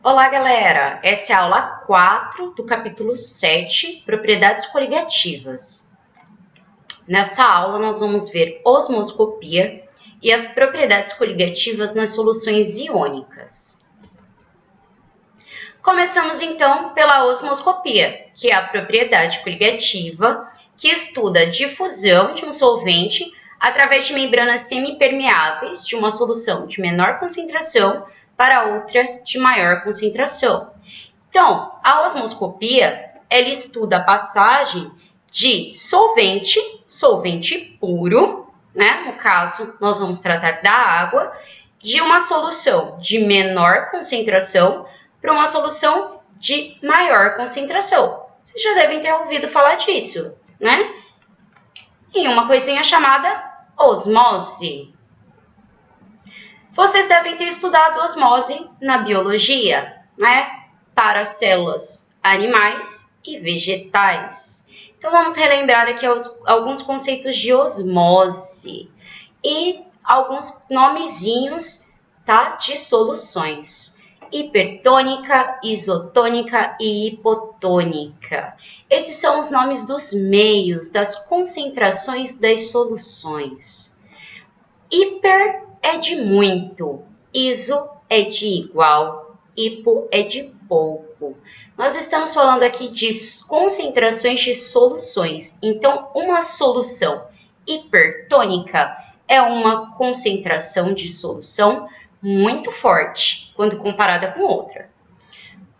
Olá, galera! Essa é a aula 4 do capítulo 7, Propriedades Coligativas. Nessa aula, nós vamos ver osmoscopia e as propriedades coligativas nas soluções iônicas. Começamos, então, pela osmoscopia, que é a propriedade coligativa que estuda a difusão de um solvente através de membranas semipermeáveis de uma solução de menor concentração para outra de maior concentração. Então, a osmoscopia, ela estuda a passagem de solvente puro, né? No caso, nós vamos tratar da água, de uma solução de menor concentração para uma solução de maior concentração. Vocês já devem ter ouvido falar disso, né? Em uma coisinha chamada osmose. Vocês devem ter estudado osmose na biologia, né? Para células animais e vegetais. Então, vamos relembrar aqui alguns conceitos de osmose e alguns nomezinhos, tá? De soluções. Hipertônica, isotônica e hipotônica. Esses são os nomes dos meios, das concentrações das soluções. Hiper é de muito, iso é de igual, hipo é de pouco. Nós estamos falando aqui de concentrações de soluções. Então, uma solução hipertônica é uma concentração de solução muito forte quando comparada com outra.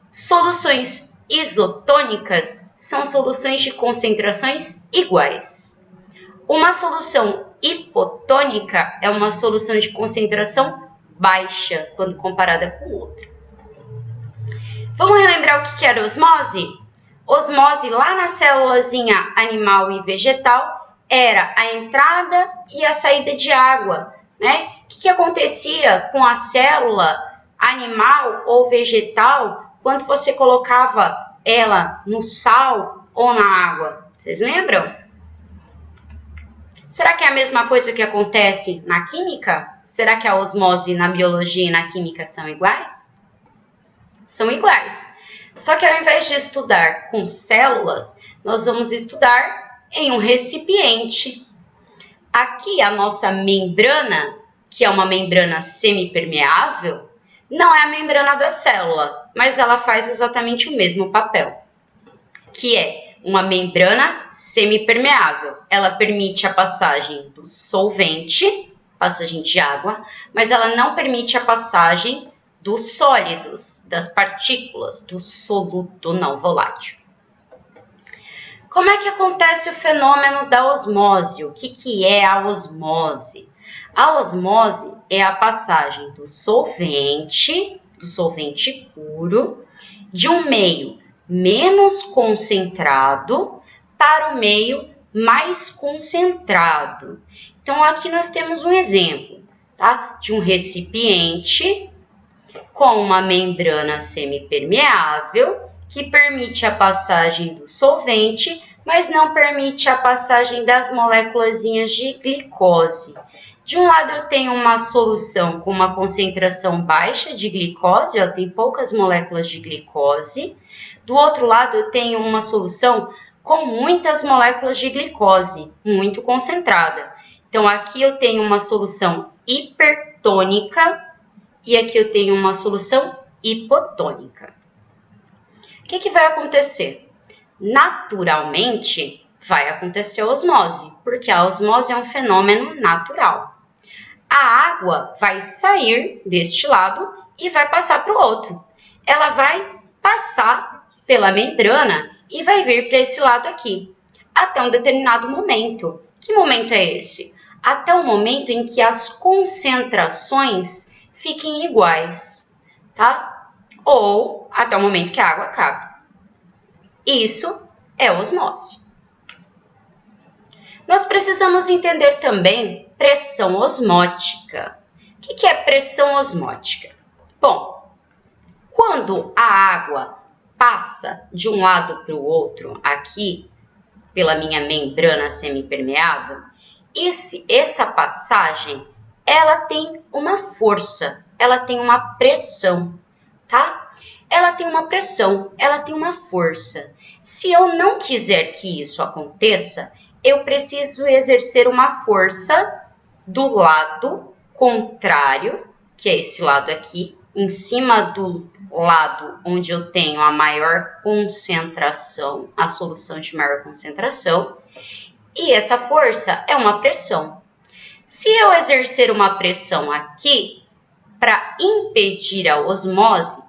Soluções isotônicas são soluções de concentrações iguais. Uma solução hipotônica é uma solução de concentração baixa quando comparada com outra. Vamos relembrar o que era osmose? Osmose lá na célulazinha animal e vegetal era a entrada e a saída de água, né? O que acontecia com a célula animal ou vegetal quando você colocava ela no sal ou na água? Vocês lembram? Será que é a mesma coisa que acontece na química? Será que a osmose na biologia e na química são iguais? São iguais. Só que ao invés de estudar com células, nós vamos estudar em um recipiente. Aqui a nossa membrana, que é uma membrana semipermeável, não é a membrana da célula, mas ela faz exatamente o mesmo papel, que é uma membrana semipermeável. Ela permite a passagem do solvente, passagem de água, mas ela não permite a passagem dos sólidos, das partículas, do soluto não volátil. Como é que acontece o fenômeno da osmose? O que é a osmose? A osmose é a passagem do solvente puro, de um meio menos concentrado para o meio mais concentrado. Então, aqui nós temos um exemplo, tá? De um recipiente com uma membrana semipermeável que permite a passagem do solvente, mas não permite a passagem das moléculazinhas de glicose. De um lado eu tenho uma solução com uma concentração baixa de glicose, tem poucas moléculas de glicose. Do outro lado eu tenho uma solução com muitas moléculas de glicose, muito concentrada. Então aqui eu tenho uma solução hipertônica e aqui eu tenho uma solução hipotônica. O que vai acontecer? Naturalmente, vai acontecer a osmose, porque a osmose é um fenômeno natural. A água vai sair deste lado e vai passar para o outro. Ela vai passar pela membrana e vai vir para esse lado aqui, até um determinado momento. Que momento é esse? Até o momento em que as concentrações fiquem iguais, tá? Ou até o momento que a água acabe. Isso é osmose. Nós precisamos entender também pressão osmótica. O que é pressão osmótica? Bom, quando a água passa de um lado para o outro, aqui, pela minha membrana semipermeável, essa passagem, ela tem uma força, ela tem uma pressão, tá? ela tem uma pressão, ela tem uma força. Se eu não quiser que isso aconteça, eu preciso exercer uma força do lado contrário, que é esse lado aqui, em cima do lado onde eu tenho a maior concentração, a solução de maior concentração, e essa força é uma pressão. Se eu exercer uma pressão aqui para impedir a osmose,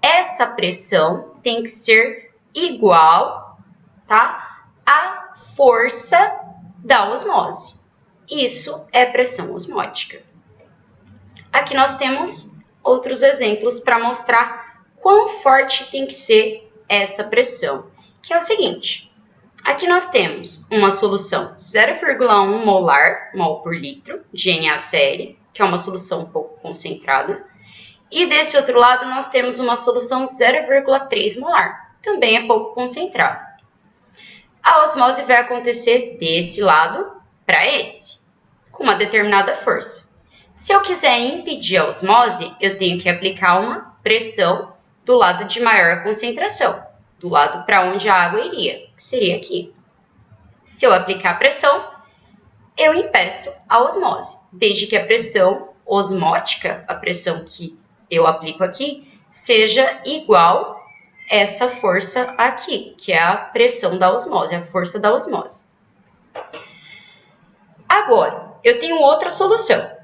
essa pressão tem que ser igual, tá, à força da osmose. Isso é pressão osmótica. Aqui nós temos outros exemplos para mostrar quão forte tem que ser essa pressão, que é o seguinte. Aqui nós temos uma solução 0,1 mol por litro de NaCl, que é uma solução um pouco concentrada. E desse outro lado nós temos uma solução 0,3 molar, também é pouco concentrada. A osmose vai acontecer desse lado para esse, com uma determinada força. Se eu quiser impedir a osmose, eu tenho que aplicar uma pressão do lado de maior concentração, do lado para onde a água iria, que seria aqui. Se eu aplicar a pressão, eu impeço a osmose, desde que a pressão osmótica, a pressão que eu aplico aqui, seja igual a essa força aqui, que é a pressão da osmose, a força da osmose. Agora, eu tenho outra solução.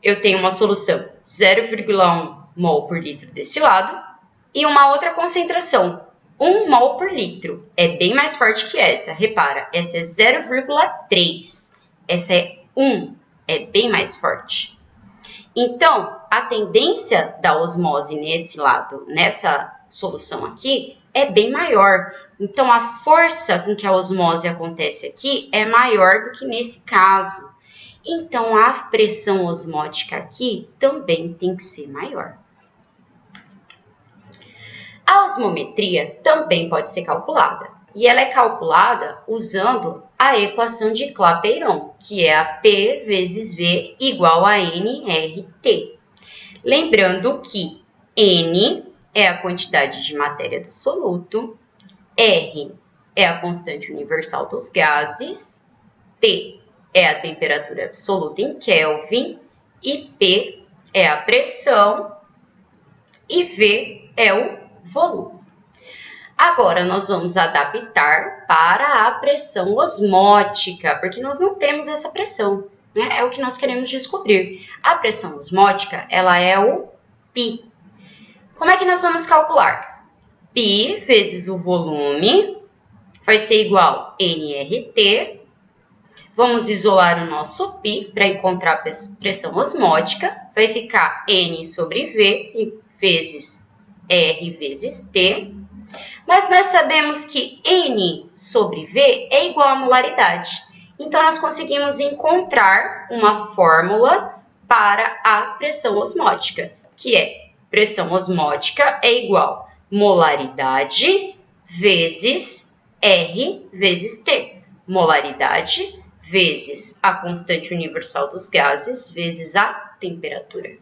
Eu tenho uma solução 0,1 mol por litro desse lado e uma outra concentração, 1 mol por litro. É bem mais forte que essa. Repara, essa é 0,3. Essa é 1. É bem mais forte. Então, a tendência da osmose nesse lado, nessa solução aqui, é bem maior. Então, a força com que a osmose acontece aqui é maior do que nesse caso. Então, a pressão osmótica aqui também tem que ser maior. A osmometria também pode ser calculada. E ela é calculada usando a equação de Clapeyron, que é a P vezes V igual a nRT. Lembrando que N é a quantidade de matéria do soluto, R é a constante universal dos gases, T é a temperatura absoluta em Kelvin, e P é a pressão, e V é o volume. Agora, nós vamos adaptar para a pressão osmótica, porque nós não temos essa pressão, né? É o que nós queremos descobrir. A pressão osmótica, ela é o π. Como é que nós vamos calcular? π vezes o volume vai ser igual a nRT. Vamos isolar o nosso π para encontrar a pressão osmótica. Vai ficar N sobre V vezes R vezes T. Mas nós sabemos que N sobre V é igual à molaridade. Então, nós conseguimos encontrar uma fórmula para a pressão osmótica, que é pressão osmótica é igual a molaridade vezes R vezes T. Molaridade vezes a constante universal dos gases vezes a temperatura.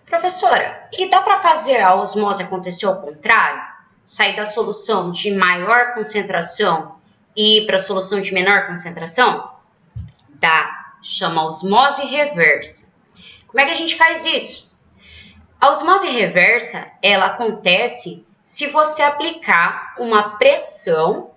Professora, e dá para fazer a osmose acontecer ao contrário? Sair da solução de maior concentração e ir para a solução de menor concentração? Dá, chama osmose reversa. Como é que a gente faz isso? A osmose reversa, ela acontece se você aplicar uma pressão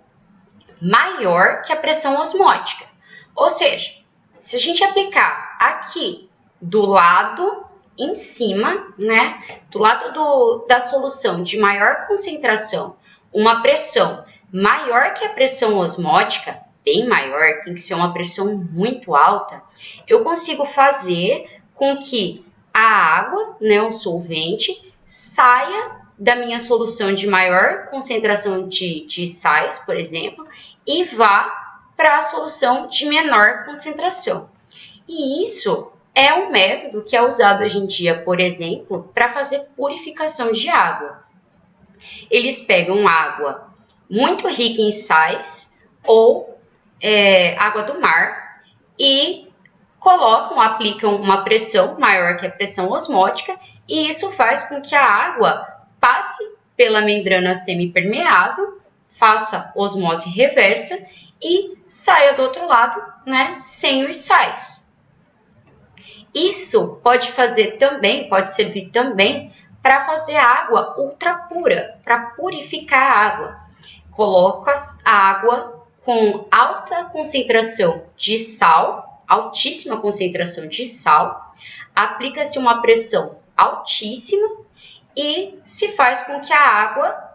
maior que a pressão osmótica. Ou seja, se a gente aplicar aqui do lado em cima, né, do lado da solução de maior concentração, uma pressão maior que a pressão osmótica, bem maior, tem que ser uma pressão muito alta, eu consigo fazer com que a água, né, o solvente, saia da minha solução de maior concentração de sais, por exemplo, e vá para a solução de menor concentração. E isso é um método que é usado hoje em dia, por exemplo, para fazer purificação de água. Eles pegam água muito rica em sais ou água do mar e aplicam uma pressão maior que a pressão osmótica e isso faz com que a água passe pela membrana semipermeável, faça osmose reversa e saia do outro lado, né, sem os sais. Isso pode servir também para fazer água ultra pura, para purificar a água. Coloca a água com alta concentração de sal, altíssima concentração de sal, aplica-se uma pressão altíssima e se faz com que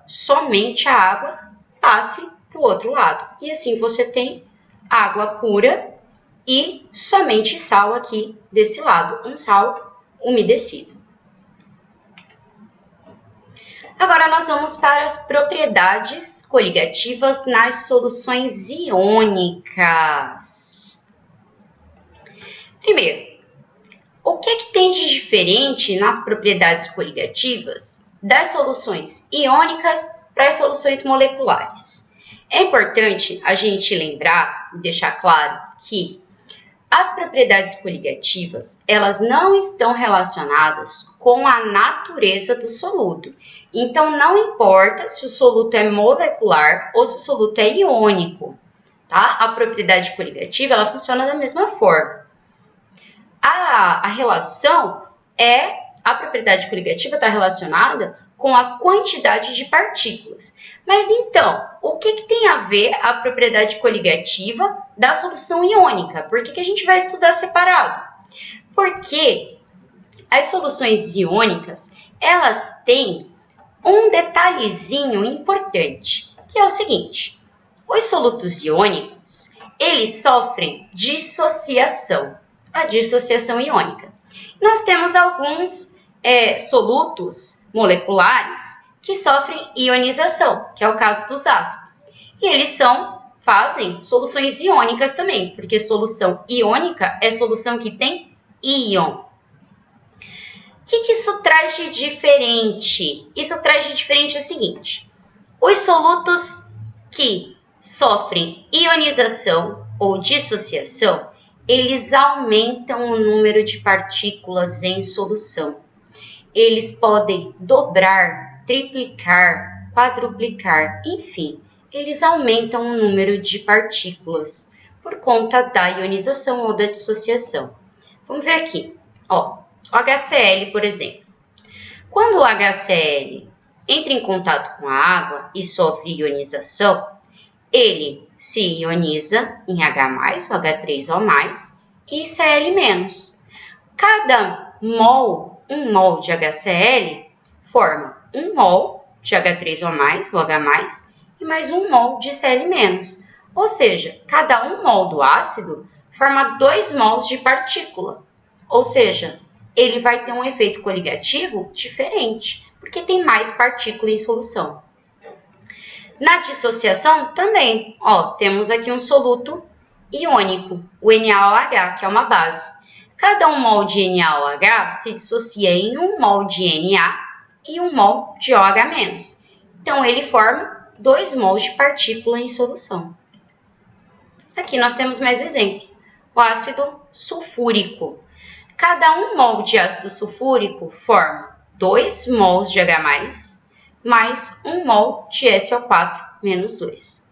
somente a água, passe para o outro lado. E assim você tem água pura e somente sal aqui desse lado, um sal umedecido. Agora nós vamos para as propriedades coligativas nas soluções iônicas. Primeiro, o que tem de diferente nas propriedades coligativas das soluções iônicas para as soluções moleculares? É importante a gente lembrar e deixar claro que as propriedades coligativas, elas não estão relacionadas com a natureza do soluto. Então, não importa se o soluto é molecular ou se o soluto é iônico, tá? A propriedade coligativa, ela funciona da mesma forma. A propriedade coligativa está relacionada com a quantidade de partículas. Mas então, o que tem a ver a propriedade coligativa da solução iônica? Por que a gente vai estudar separado? Porque as soluções iônicas, elas têm um detalhezinho importante, que é o seguinte: os solutos iônicos, eles sofrem dissociação, a dissociação iônica. Nós temos alguns solutos moleculares que sofrem ionização, que é o caso dos ácidos. E eles fazem soluções iônicas também, porque solução iônica é solução que tem íon. O que isso traz de diferente? Isso traz de diferente o seguinte: os solutos que sofrem ionização ou dissociação, eles aumentam o número de partículas em solução. Eles podem dobrar, triplicar, quadruplicar, enfim, eles aumentam o número de partículas por conta da ionização ou da dissociação. Vamos ver aqui, ó, o HCl, por exemplo. Quando o HCl entra em contato com a água e sofre ionização, ele se ioniza em H+, o H3O+, e Cl-. Cada mol, um mol de HCl, forma um mol de H3O+, o H+, e mais um mol de Cl-. Ou seja, cada um mol do ácido forma 2 mols de partícula. Ou seja, ele vai ter um efeito coligativo diferente, porque tem mais partícula em solução. Na dissociação também, ó, temos aqui um soluto iônico, o NaOH, que é uma base. Cada um mol de NaOH se dissocia em um mol de Na e um mol de OH-. Então, ele forma 2 mols de partícula em solução. Aqui nós temos mais exemplo. O ácido sulfúrico. Cada 1 mol de ácido sulfúrico forma 2 mols de H+, mais 1 mol de SO4 menos 2.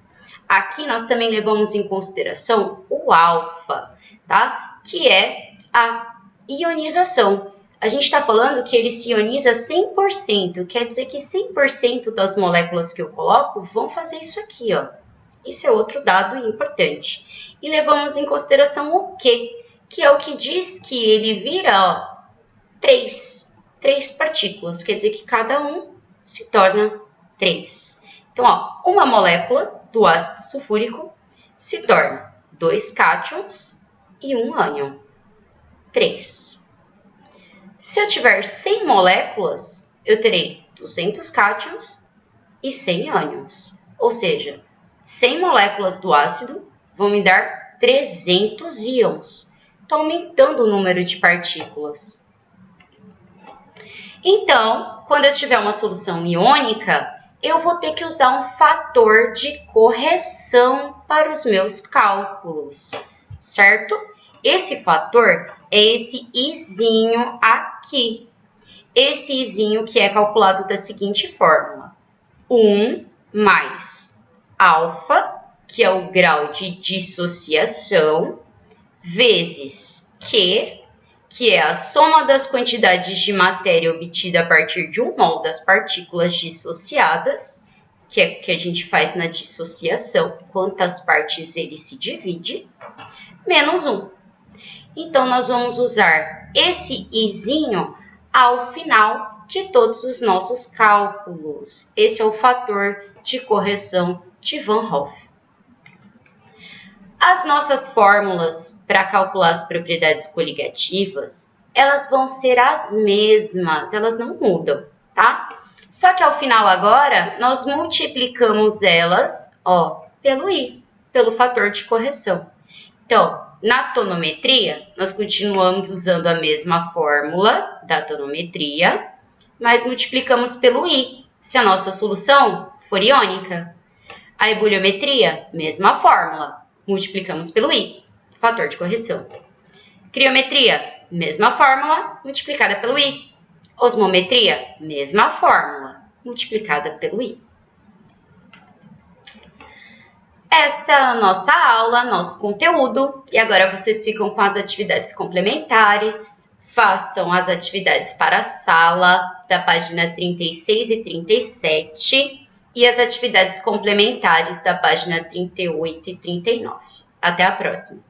Aqui nós também levamos em consideração o alfa, tá? Que é a ionização. A gente está falando que ele se ioniza 100%, quer dizer que 100% das moléculas que eu coloco vão fazer isso aqui, ó. Isso é outro dado importante. E levamos em consideração o quê? Que é o que diz que ele vira, ó, 3 partículas, quer dizer que cada um se torna 3. Então, ó, uma molécula do ácido sulfúrico se torna 2 cátions e 1 ânion. 3. Se eu tiver 100 moléculas, eu terei 200 cátions e 100 ânions. Ou seja, 100 moléculas do ácido vão me dar 300 íons. Estou aumentando o número de partículas. Então, quando eu tiver uma solução iônica, eu vou ter que usar um fator de correção para os meus cálculos, certo? Esse fator é esse Izinho aqui. Esse Izinho que é calculado da seguinte fórmula. 1 mais alfa, que é o grau de dissociação, vezes Q, que é a soma das quantidades de matéria obtida a partir de 1 mol das partículas dissociadas, que é o que a gente faz na dissociação, quantas partes ele se divide, menos 1. Então, nós vamos usar esse Izinho ao final de todos os nossos cálculos. Esse é o fator de correção de Van Hoff. As nossas fórmulas para calcular as propriedades coligativas, elas vão ser as mesmas, elas não mudam, tá? Só que ao final agora, nós multiplicamos elas, ó, pelo I, pelo fator de correção. Então, na tonometria, nós continuamos usando a mesma fórmula da tonometria, mas multiplicamos pelo I, se a nossa solução for iônica. A ebuliometria, mesma fórmula, multiplicamos pelo I, fator de correção. Criometria, mesma fórmula, multiplicada pelo I. Osmometria, mesma fórmula, multiplicada pelo I. Essa é a nossa aula, nosso conteúdo, e agora vocês ficam com as atividades complementares. Façam as atividades para a sala, da página 36 e 37, e as atividades complementares da página 38 e 39. Até a próxima!